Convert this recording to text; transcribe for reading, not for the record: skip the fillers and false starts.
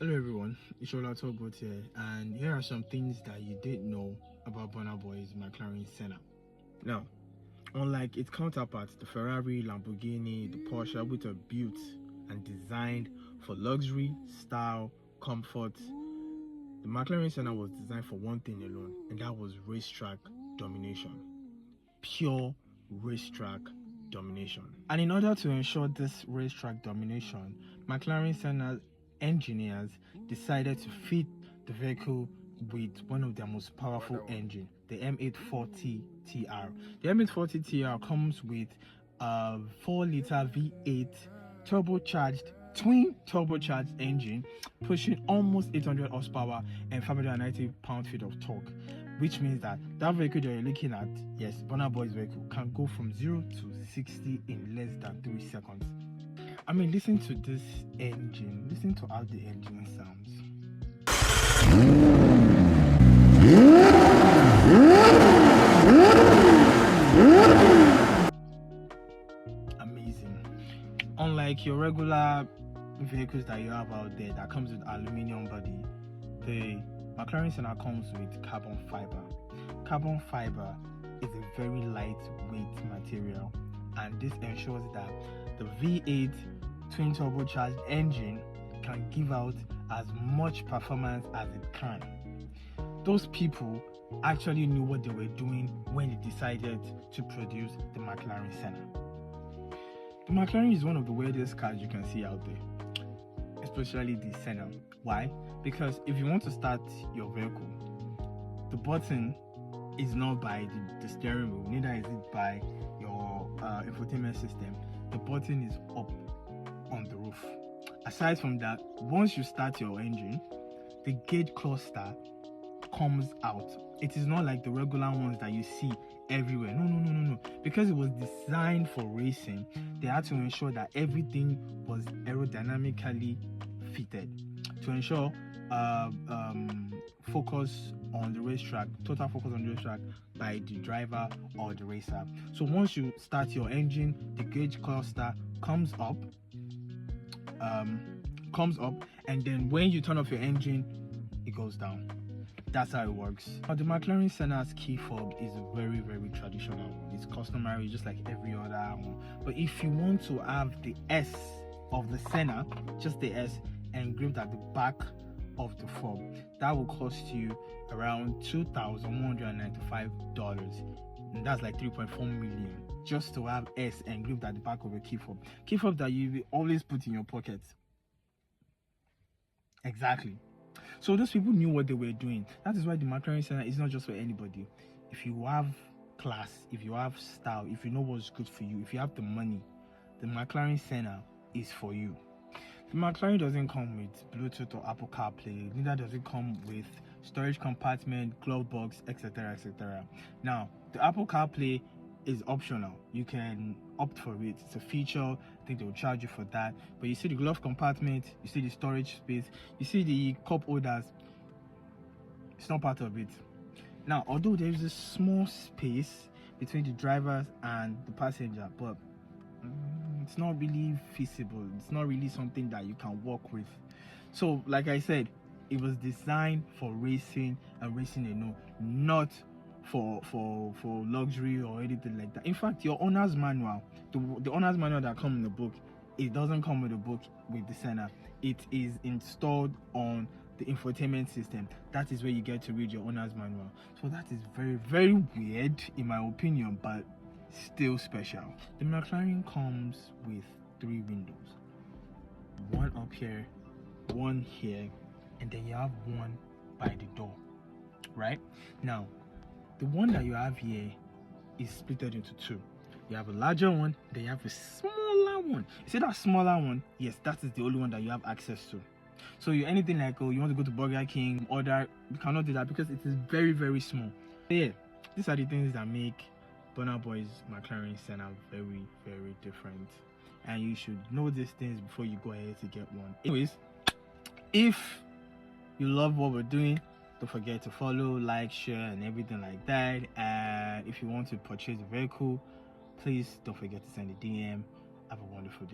Hello everyone, it's Shola Talbot here, and here are some things that you didn't know about Burna Boy's McLaren SENNA. Now, unlike its counterparts, the Ferrari, Lamborghini, the Porsche, which are built and designed for luxury, style, comfort, the McLaren SENNA was designed for one thing alone, and that was racetrack domination. Pure racetrack domination. And in order to ensure this racetrack domination, McLaren SENNA engineers decided to fit the vehicle with one of their most powerful engines, the M840TR. The M840TR comes with a 4-liter V8 twin turbocharged engine pushing almost 800 horsepower and 590 pound-feet of torque, which means that vehicle that you're looking at, yes, Burna Boy's vehicle, can go from 0 to 60 in less than 3 seconds. I mean, listen to this engine. Listen to how the engine sounds. Amazing. Unlike your regular vehicles that you have out there that comes with aluminium body, the McLaren SENNA comes with carbon fiber. Carbon fiber is a very lightweight material, and this ensures that the V8 twin turbocharged engine can give out as much performance as it can. Those people actually knew what they were doing when they decided to produce the McLaren SENNA. The McLaren is one of the weirdest cars you can see out there, especially the SENNA. Why? Because if you want to start your vehicle, the button is not by the steering wheel, neither is it by your infotainment system. The button is up on the roof. Aside from that, once you start your engine, the gauge cluster comes out. It is not like the regular ones that you see everywhere. No. Because it was designed for racing, they had to ensure that everything was aerodynamically fitted to ensure focus on the racetrack, total focus on the racetrack by the driver or the racer. So once you start your engine, the gauge cluster comes up, and then when you turn off your engine, it goes down. That's how it works. But the McLaren SENNA's key fob is a very, very traditional one. It's customary, just like every other one. But if you want to have the S of the SENNA, just the S, engraved at the back of the fob, that will cost you around $2,195, and that's like 3.4 million just to have S engraved at the back of a key fob that you will always put in your pocket. Exactly. So those people knew what they were doing. That is why the McLaren SENNA is not just for anybody. If you have class, if you have style, if you know what's good for you, if you have the money, the McLaren SENNA is for you. The McLaren doesn't come with Bluetooth or Apple CarPlay, neither does it come with storage compartment, glove box, etc, etc. Now, the Apple CarPlay is optional. You can opt for it. It's a feature. I think they will charge you for that. But you see the glove compartment, you see the storage space, you see the cup holders. It's not part of it. Now, although there is a small space between the drivers and the passenger, but it's not really feasible. It's not really something that you can work with. So, like I said, it was designed for racing and racing alone, not for luxury or anything like that. In fact, your owner's manual, the owner's manual that comes in the book, it doesn't come with a book with the SENNA. It is installed on the infotainment system. That is where you get to read your owner's manual. So that is very, very weird in my opinion, but still special. The McLaren comes with 3 windows, one up here, one here, and then you have one by the door. Right now, the one that you have here is split into 2. You have a larger one, then you have a smaller one. You see that smaller one? Yes, that is the only one that you have access to. So you're anything like, oh, you want to go to Burger King, order, you cannot do that because it is very, very small. So yeah, these are the things that make Burna Boy's McLaren SENNA very, very different, and you should know these things before you go ahead to get one. Anyways, if you love what we're doing, don't forget to follow, like, share, and everything like that. And if you want to purchase a vehicle, please don't forget to send a DM. Have a wonderful day.